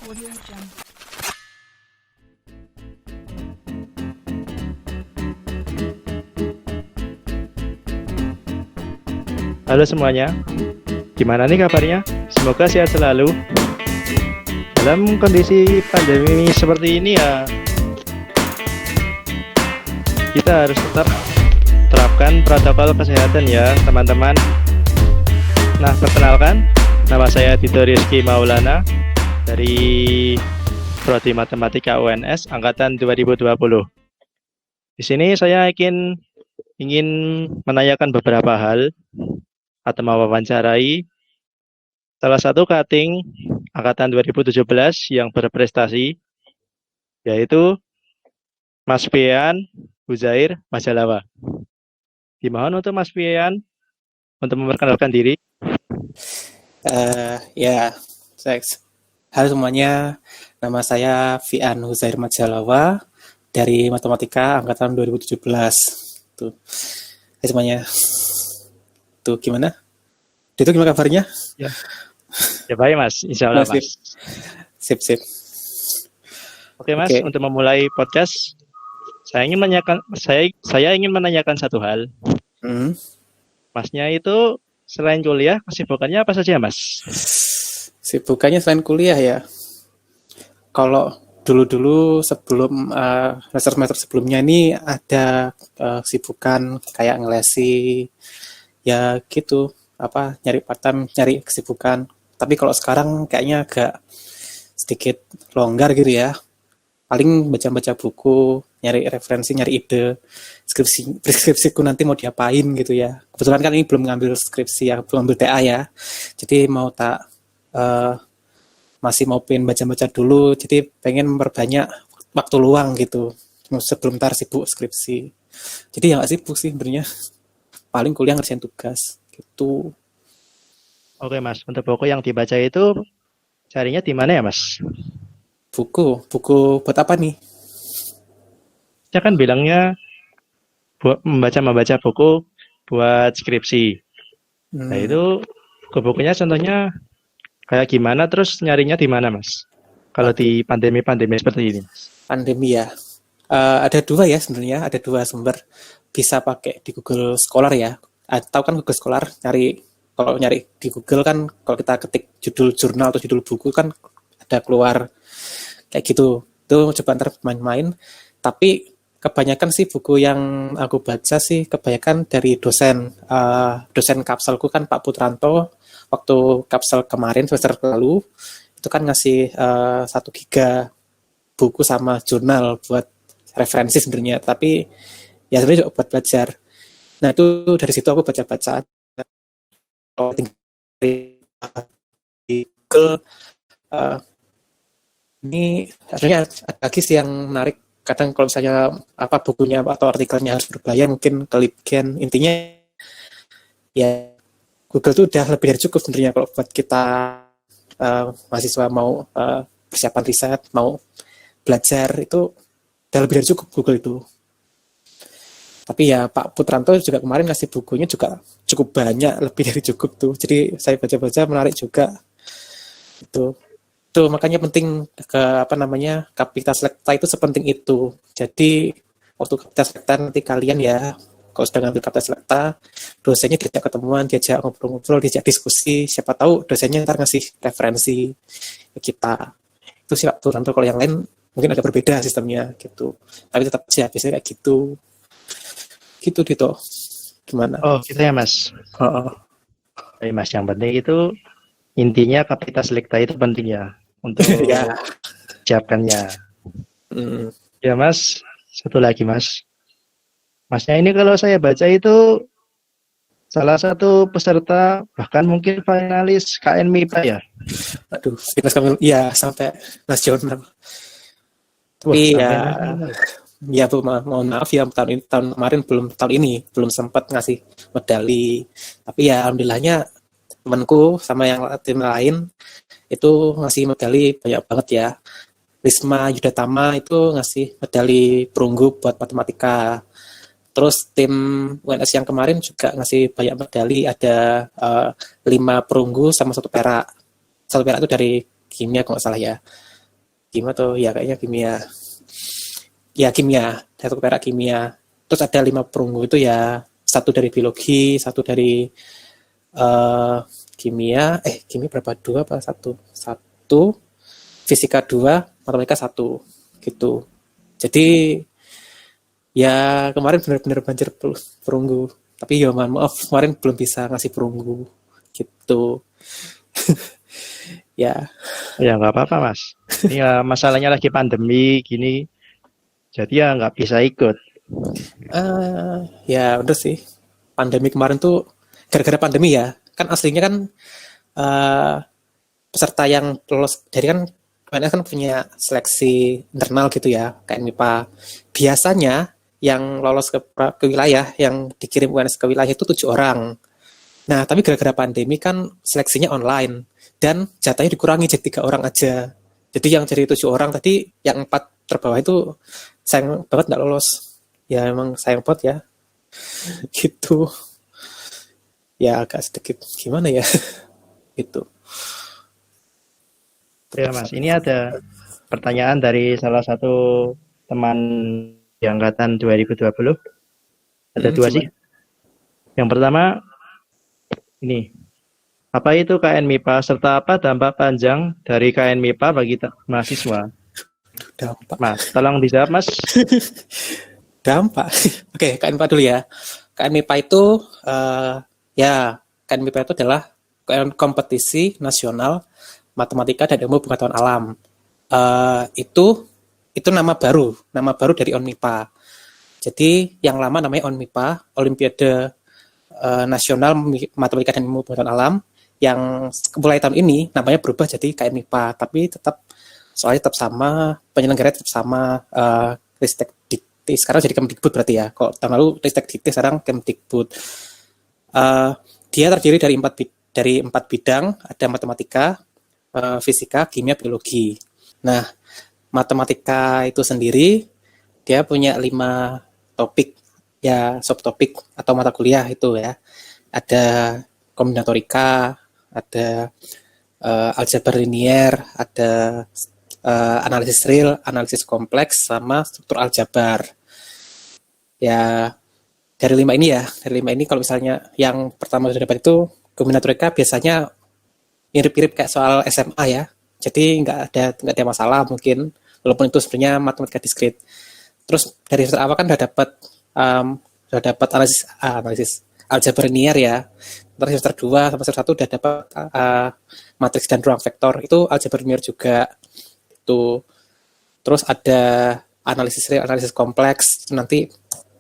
Audio Jungle. Halo semuanya, gimana nih kabarnya? Semoga sehat selalu. Dalam kondisi pandemi seperti ini ya, kita harus tetap terapkan protokol kesehatan ya teman-teman. Nah, perkenalkan, nama saya Tito Rizky Maulana dari Prodi Matematika UNS Angkatan 2020. Di sini saya ingin menanyakan beberapa hal atau mewawancarai salah satu cutting angkatan 2017 yang berprestasi, yaitu Mas Pian Huzair Majalawa. Dimohon untuk Mas Pian untuk memperkenalkan diri. Ya, halo semuanya, nama saya Fian Huzair Majalawa dari Matematika Angkatan 2017. Tuh, hai semuanya. Tuh, gimana? Itu gimana kabarnya? Ya baik Mas, insya Allah Mas. Sip. Oke Mas, untuk memulai podcast, saya ingin menanyakan satu hal. Masnya itu selain kuliah, kesibukannya apa saja Mas? Sibukannya selain kuliah ya. Kalau dulu sebelum semester sebelumnya ini ada kesibukan kayak ngelesi, ya gitu, nyari part time, nyari kesibukan. Tapi kalau sekarang kayaknya agak sedikit longgar gitu ya. Paling baca-baca buku, nyari referensi, nyari ide, skripsiku nanti mau diapain gitu ya. Kebetulan kan ini belum ngambil skripsi ya, belum ngambil TA ya. Jadi masih mau pengen baca-baca dulu, jadi pengen memperbanyak waktu luang gitu sebelum ntar sibuk skripsi. Jadi ya nggak sibuk sih sebenarnya, paling kuliah ngerjain tugas gitu. Oke Mas, untuk buku yang dibaca itu carinya di mana ya Mas? Buku buat apa nih? Saya kan bilangnya membaca buku buat skripsi. Nah itu buku-bukunya contohnya kayak gimana, terus nyarinya di mana Mas? Kalau di pandemi seperti ini. Pandemi ya. Ada dua ya sebenarnya, ada dua sumber. Bisa pakai di Google Scholar ya. Tahu kan Google Scholar, kalau nyari di Google kan kalau kita ketik judul jurnal atau judul buku kan ada keluar kayak gitu. Itu coba ntar main-main. Tapi kebanyakan sih buku yang aku baca sih kebanyakan dari dosen kapselku kan Pak Putranto. Waktu kapsel kemarin semester lalu itu kan ngasih 1 giga buku sama jurnal buat referensi sebenarnya, tapi ya sebenarnya juga buat belajar. Nah itu dari situ aku baca-baca di Google. Ini sebenarnya ada lagi sih yang menarik. Kadang kalau misalnya bukunya atau artikelnya harus berbayar, mungkin kelebihan. Intinya ya Google tuh udah lebih dari cukup sebenarnya kalau buat kita mahasiswa mau persiapan riset, mau belajar, itu udah lebih dari cukup Google itu. Tapi ya Pak Putranto juga kemarin ngasih bukunya juga cukup banyak, lebih dari cukup tuh. Jadi saya baca-baca menarik juga. Itu makanya penting Kapasitas Lekta itu sepenting itu. Jadi waktu Kapasitas Lekta nanti kalian ya, kalau sudah ngambil Kapasitas Lekta, dosennya diajak ketemuan, diajak ngobrol-ngobrol, diajak diskusi, siapa tahu dosennya ntar ngasih referensi ke kita. Itu sih Pak Putranto. Kalau yang lain mungkin ada berbeda sistemnya gitu. Tapi tetap sih biasanya kayak gitu. Gitu. Gimana? Oh gitu ya Mas. Tapi Mas, yang penting itu intinya Kapasitas Lekta itu penting ya untuk siapkannya. Ya Mas, satu lagi Mas. Masnya ini kalau saya baca itu salah satu peserta bahkan mungkin finalis KN MIPA ya. Aduh, fitness kami ya sampai nasional. Tapi ya mohon maaf ya tahun kemarin belum sempat ngasih medali. Tapi ya alhamdulillahnya temanku sama yang tim lain itu ngasih medali banyak banget ya. Risma Yudatama itu ngasih medali perunggu buat matematika. Terus tim UNS yang kemarin juga ngasih banyak medali, ada 5 perunggu sama 1 perak. 1 perak itu dari kimia kalau nggak salah ya. Kimia tuh ya kayaknya kimia. Ya kimia, satu perak kimia. Terus ada 5 perunggu itu ya, satu dari biologi, satu dari kimia, kimia berapa? 2 apa 1? 1, fisika 2, matematika 1 gitu. Jadi ya kemarin benar-benar banjir perunggu. Tapi ya maaf kemarin belum bisa ngasih perunggu gitu. Ya. Ya nggak apa-apa Mas. Ini ya masalahnya lagi pandemi gini, jadi ya nggak bisa ikut. Ya udah sih. Pandemi kemarin tuh gara-gara pandemi ya. Kan aslinya kan uh, peserta yang lolos dari kan PNS kan punya seleksi internal gitu ya, kayak MIPA. Biasanya yang lolos ke wilayah, yang dikirim UNS ke wilayah itu 7 orang. Nah, tapi gara-gara pandemi kan seleksinya online dan jatahnya dikurangi jadi 3 orang aja. Jadi yang jadi 7 orang tadi, yang 4 terbawah itu sayang banget nggak lolos. Ya emang sayang banget ya. Gitu. Ya agak sedikit gimana ya. Gitu. Ya Mas, ini ada pertanyaan dari salah satu teman di angkatan 2020. Ada 2 sih. Yang pertama, ini. Apa itu KN MIPA serta apa dampak panjang dari KN MIPA bagi mahasiswa? Dampak. Mas, tolong dijawab Mas. Dampak. Oke, KN MIPA dulu ya. KN MIPA itu KN MIPA itu adalah kompetisi nasional matematika dan ilmu pengetahuan alam. Itu nama baru dari ONMIPA. Jadi yang lama namanya ONMIPA, Olimpiade Nasional Matematika dan Ilmu Pengetahuan Alam. Yang mulai tahun ini namanya berubah jadi KN MIPA, tapi soalnya tetap sama, penyelenggaranya tetap sama, Ristek-Dikti sekarang jadi Kemdikbud berarti ya. Kalau tahun lalu Ristek-Dikti sekarang Kemdikbud. Dia terdiri dari 4 bidang, ada matematika, fisika, kimia, biologi. Nah, matematika itu sendiri dia punya 5 topik ya, subtopik atau mata kuliah itu ya. Ada kombinatorika, ada aljabar linier, ada analisis real, analisis kompleks, sama struktur aljabar. Ya, dari 5 ini kalau misalnya yang pertama sudah dapat itu kombinatorika biasanya mirip-mirip kayak soal SMA ya. Jadi nggak ada masalah mungkin, walaupun itu sebenarnya matematika diskrit. Terus dari semester awal kan udah dapat analisis aljabar linear ya. Terus semester 2 sama semester 1 udah dapat matriks dan ruang vektor, itu aljabar linear juga. Itu. Terus ada analisis real, analisis kompleks, nanti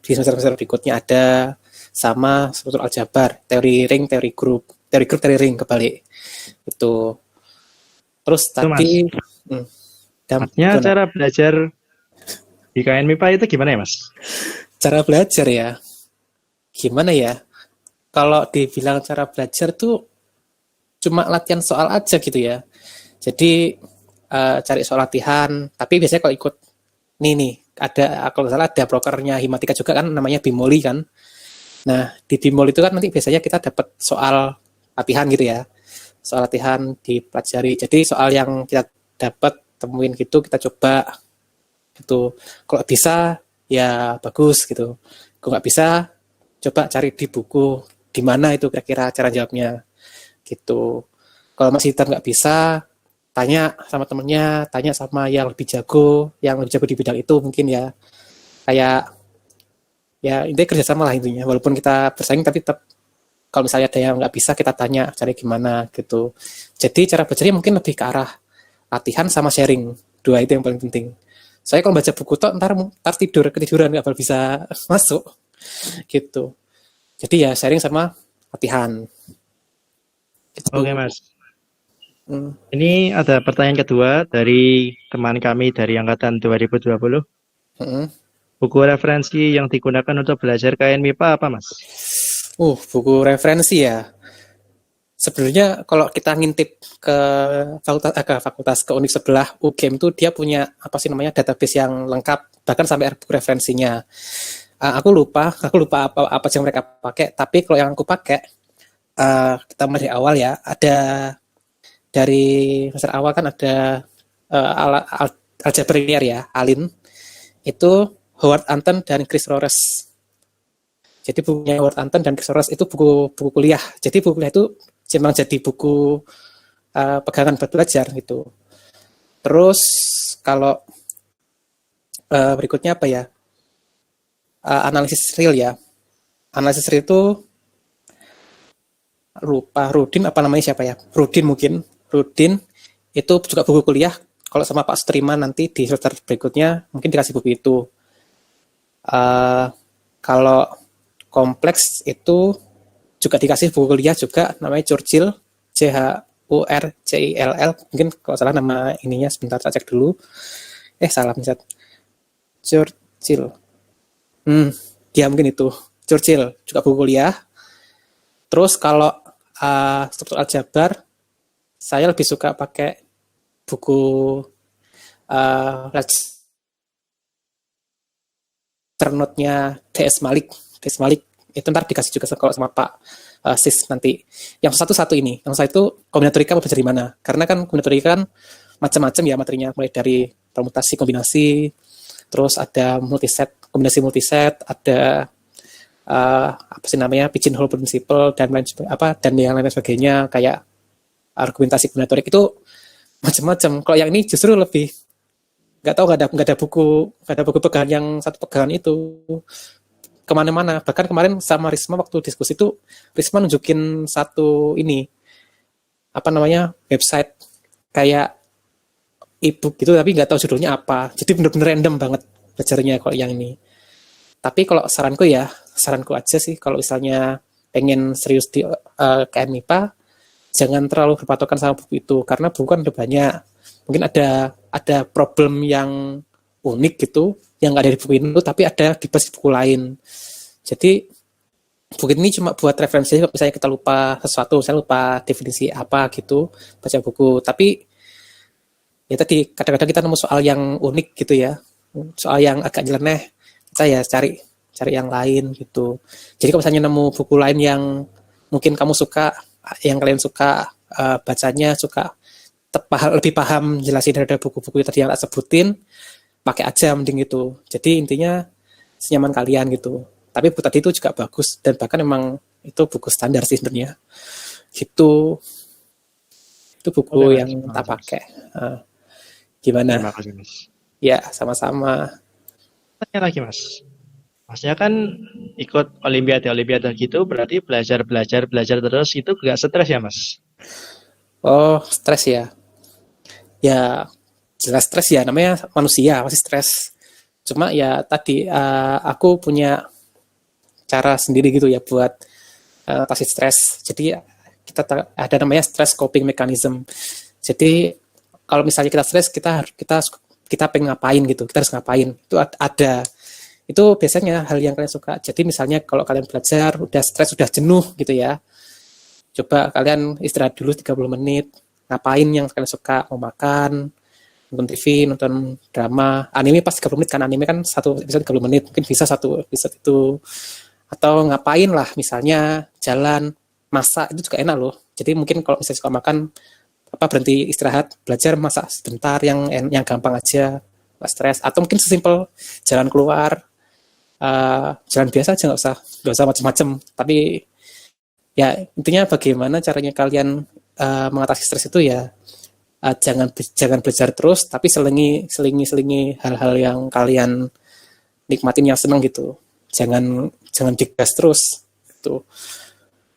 di semester berikutnya ada, sama struktur aljabar, teori ring, teori grup, teori ring kebalik. Itu. Terus tadi Masnya cara belajar di KN MIPA itu gimana ya Mas? Cara belajar ya, gimana ya? Kalau dibilang cara belajar tuh cuma latihan soal aja gitu ya. Jadi cari soal latihan, tapi biasanya kalau ikut nih ada, kalau nggak salah ada brokernya Himatika juga kan, namanya Bimoli kan. Nah di Bimoli itu kan nanti biasanya kita dapat soal latihan gitu ya, soal latihan dipelajari. Jadi soal yang kita dapat temuin gitu kita coba gitu. Kalau bisa ya bagus gitu. Kalau nggak bisa coba cari di buku di mana itu kira-kira cara jawabnya gitu. Kalau masih tetap nggak bisa, tanya sama temennya, tanya sama yang lebih jago di bidang itu mungkin ya. Kayak ya intinya kerjasama lah intinya. Walaupun kita bersaing tapi tetap kalau misalnya ada yang nggak bisa kita tanya cari gimana gitu. Jadi cara belajarnya mungkin lebih ke arah latihan sama sharing. 2 itu yang paling penting. Saya kalau baca buku toh ntar ketiduran nggak bakal bisa masuk gitu. Jadi ya sharing sama latihan. Gitu. Oke Mas. Ini ada pertanyaan kedua dari teman kami dari angkatan 2020. Buku referensi yang digunakan untuk belajar KN MIPA apa Mas? Buku referensi ya. Sebenarnya kalau kita ngintip ke fakultas ke univ sebelah UGM itu dia punya database yang lengkap, bahkan sampai buku referensinya. Aku lupa apa yang mereka pakai, tapi kalau yang aku pakai kita mulai dari awal ya, ada dari semester awal kan ada aljabar linear ya, ALIN, itu Howard Anton dan Chris Rores. Jadi bukunya Howard Anton dan Chris Rores itu buku kuliah. Jadi buku kuliah itu memang jadi buku pegangan buat belajar gitu. Terus kalau berikutnya apa ya? Analisis real ya. Analisis real itu lupa Rudin apa namanya siapa ya? Rudin mungkin. Rudin itu juga buku kuliah. Kalau sama Pak Sutriman nanti di semester berikutnya mungkin dikasih buku itu. Kalau kompleks itu juga dikasih buku kuliah juga namanya Churchill, Churchill, mungkin kalau salah nama ininya sebentar saya cek dulu. Salah pencet. Churchill. Dia mungkin itu. Churchill juga buku kuliah. Terus kalau struktur aljabar saya lebih suka pakai buku Note-nya DS Malik itu ntar dikasih juga kalau sama Pak Sis nanti. Yang satu ini, yang satu kombinatorika belajar di mana? Karena kan kombinatorika kan macam-macam ya materinya, mulai dari permutasi kombinasi, terus ada multiset, kombinasi multiset, ada apa sih namanya pigeonhole principle dan lain dan yang lain sebagainya kayak argumentasi kombinatorik itu macam-macam. Kalau yang ini justru lebih nggak ada buku pegangan yang satu pegangan itu kemana-mana. Bahkan kemarin sama Risma waktu diskusi itu Risma nunjukin satu ini website kayak e-book gitu tapi nggak tahu judulnya apa. Jadi bener-bener random banget belajarnya kalau yang ini. Tapi kalau saranku aja sih kalau misalnya pengen serius di KM IPA jangan terlalu berpatokan sama buku itu karena buku kan ada banyak. Mungkin ada problem yang unik gitu yang nggak ada di buku itu tapi ada di buku lain. Jadi buku ini cuma buat referensi kalau misalnya kita lupa sesuatu, saya lupa definisi apa gitu baca buku. Tapi ya tadi kadang-kadang kita nemu soal yang unik gitu ya, soal yang agak nyeleneh, saya cari yang lain gitu. Jadi kalau misalnya nemu buku lain yang mungkin kamu suka, yang kalian suka bacanya, suka lebih paham jelasin dari buku-buku tadi yang tak sebutin, pakai aja mending itu. Jadi intinya senyaman kalian gitu. Tapi buku tadi itu juga bagus dan bahkan memang itu buku standar sih sebenarnya. Gitu. Itu buku yang tak pakai. Gimana? Terima kasih, Mas. Ya, sama-sama. Tanya lagi, Mas. Masnya kan ikut olimpiade gitu, berarti belajar terus itu gak stres ya, Mas? Oh, stres ya. Ya, jelas stres ya, namanya manusia, pasti stres. Cuma ya tadi aku punya cara sendiri gitu ya buat atasi stres. Jadi kita ada namanya stress coping mechanism. Jadi kalau misalnya kita stres, kita pengen ngapain gitu, kita harus ngapain. Itu ada. Itu biasanya hal yang kalian suka. Jadi misalnya kalau kalian belajar, udah stres, udah jenuh gitu ya, coba kalian istirahat dulu 30 menit, ngapain yang kalian suka, mau makan, nonton TV, nonton drama, anime pas 30 menit, kan anime kan satu episode 30 menit, mungkin bisa satu episode itu, atau ngapain lah, misalnya jalan, masak, itu juga enak loh. Jadi mungkin kalau misalnya suka makan, berhenti istirahat, belajar masak sebentar, yang gampang aja, nggak stres, atau mungkin sesimpel jalan keluar, jalan biasa aja, nggak usah macam-macam. Tapi ya intinya bagaimana caranya kalian mengatasi stres itu ya jangan belajar terus, tapi selingi hal-hal yang kalian nikmatin yang seneng gitu. Jangan digas terus gitu.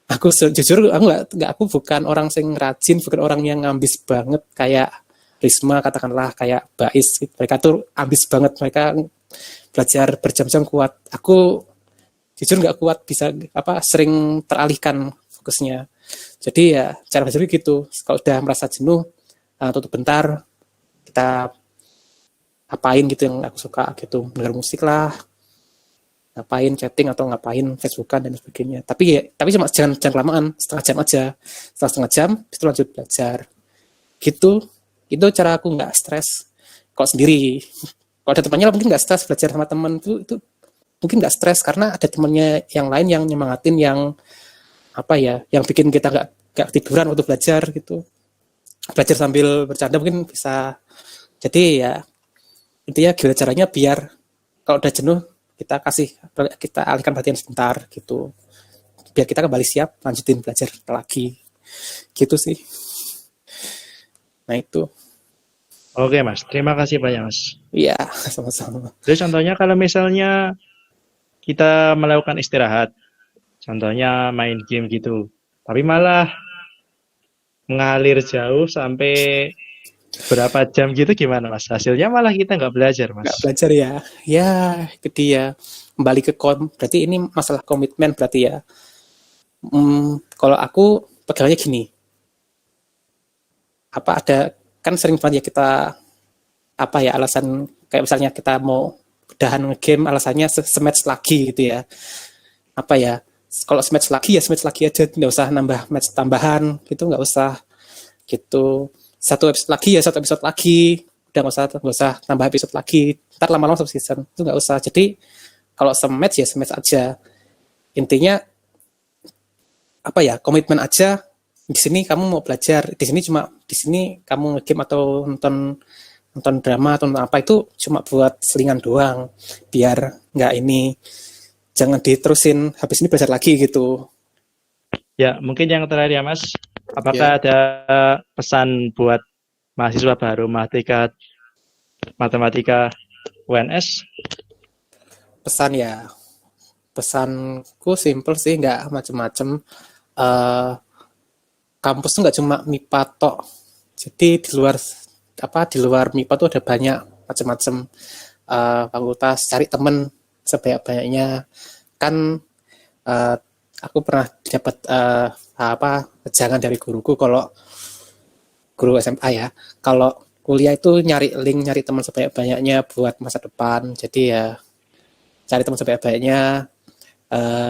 Aku jujur aku bukan orang yang rajin, bukan orang yang ambis banget kayak Risma katakanlah, kayak Bais. Mereka tuh ambis banget, mereka belajar berjam-jam kuat. Aku jujur nggak kuat, bisa sering teralihkan fokusnya. Jadi ya cara belajar gitu. Kalau udah merasa jenuh, tutup bentar, kita apain gitu yang aku suka gitu, dengar musik lah, ngapain chatting atau ngapain Facebookan dan sebagainya. Tapi cuma jangan kelamaan, setengah jam aja. Setelah setengah jam, itu lanjut belajar. Gitu. Itu cara aku nggak stres. Kalau sendiri, kalau ada temannya mungkin nggak stres belajar sama teman itu mungkin nggak stres karena ada temannya yang lain yang nyemangatin, yang yang bikin kita nggak tiduran waktu belajar gitu. Belajar sambil bercanda mungkin bisa. Jadi ya intinya gimana caranya biar kalau udah jenuh kita alihkan perhatian sebentar gitu, biar kita kembali siap lanjutin belajar lagi gitu sih. Nah itu. Oke Mas, terima kasih banyak Mas. Iya, sama-sama. Jadi contohnya kalau misalnya kita melakukan istirahat, contohnya main game gitu, tapi malah mengalir jauh sampai berapa jam gitu, gimana Mas? Hasilnya malah kita nggak belajar Mas. Nggak belajar ya. Ya, itu dia. Kembali ke berarti ini masalah komitmen berarti ya. Kalau aku pegangannya gini. Kan sering banget ya kita alasan kayak misalnya kita mau udahan game alasannya sematch lagi gitu ya. Kalau sematch lagi aja, nggak usah nambah match tambahan gitu, nggak usah gitu. Satu episode lagi, udah nggak usah nambah episode lagi, ntar lama-lama satu season itu nggak usah. Jadi kalau sematch aja, intinya komitmen aja. Di sini kamu mau belajar, di sini kamu nge-game atau nonton drama atau nonton apa, itu cuma buat selingan doang, biar nggak jangan diterusin habis ini belajar lagi gitu. Ya, mungkin yang terakhir ya Mas, apakah ada pesan buat mahasiswa baru matematika UNS? Pesanku simple sih, nggak macem-macem. Kampus tuh nggak cuma MIPA tok, jadi di luar MIPA tuh ada banyak macam-macam fakultas. Cari temen sebanyak-banyaknya. Kan aku pernah dapat jangan dari guruku, kalau guru SMA ya, kalau kuliah itu nyari teman sebanyak-banyaknya buat masa depan. Jadi ya cari teman sebanyak-banyaknya,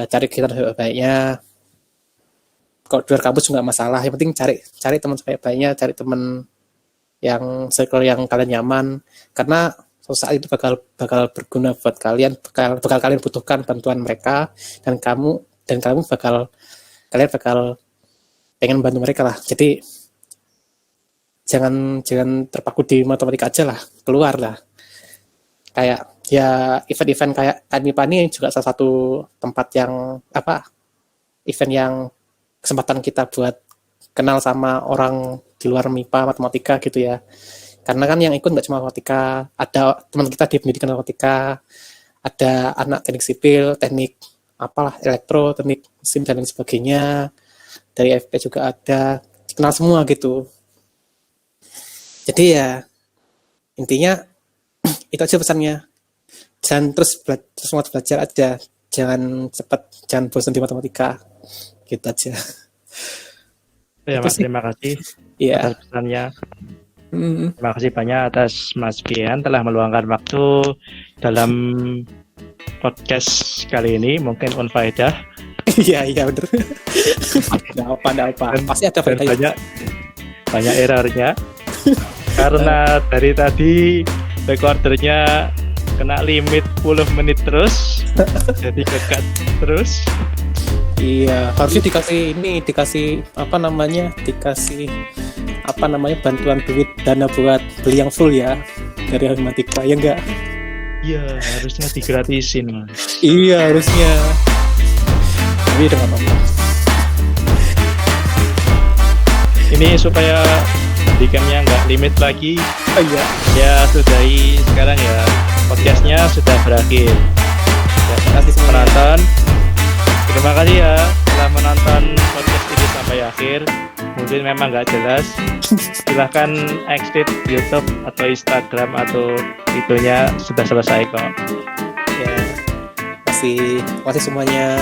cari kegiatan sebanyak-banyaknya. Kalau di luar kampus juga masalah, yang penting cari teman sebanyak-banyaknya, cari teman yang circle yang kalian nyaman, karena suatu saat itu bakal berguna buat kalian, bakal kalian butuhkan bantuan mereka, dan kalian bakal pengen bantu mereka lah. Jadi jangan terpaku di matematika aja lah, keluar lah. Kayak ya event-event kayak MIPA ini juga salah satu tempat yang event yang kesempatan kita buat kenal sama orang di luar MIPA matematika gitu ya. Karena kan yang ikut nggak cuma matematika, ada teman kita di pendidikan matematika, ada anak teknik sipil, teknik elektro, teknik mesin dan lain sebagainya, dari FP juga ada, kenal semua gitu. Jadi ya intinya itu aja pesannya, jangan terus belajar aja, jangan bosan di matematika, gitu aja. Ya Mas, terima kasih atas pesannya. Terima kasih banyak atas Mas Bian telah meluangkan waktu dalam podcast kali ini, mungkin unfaedah. Iya benar. Nggak apa. Pasti ada banyak errornya. Karena dari tadi recordernya kena limit 10 menit terus, jadi kekat terus. Iya, harusnya dikasih bantuan duit, dana buat beli yang full ya dari matematika, ya enggak? Iya, harusnya digratisin Mas. Iya, harusnya. Tapi udah nggak apa-apa. Ini supaya handicapnya nggak limit lagi. Oh iya. Ya sudahi sekarang ya, podcastnya sudah berakhir. Ya, terima kasih semua penonton. Terima kasih ya telah menonton podcast ini sampai akhir. Mungkin memang nggak jelas, silahkan exit YouTube atau Instagram atau itunya sudah selesai kok. Ya, terima kasih semuanya.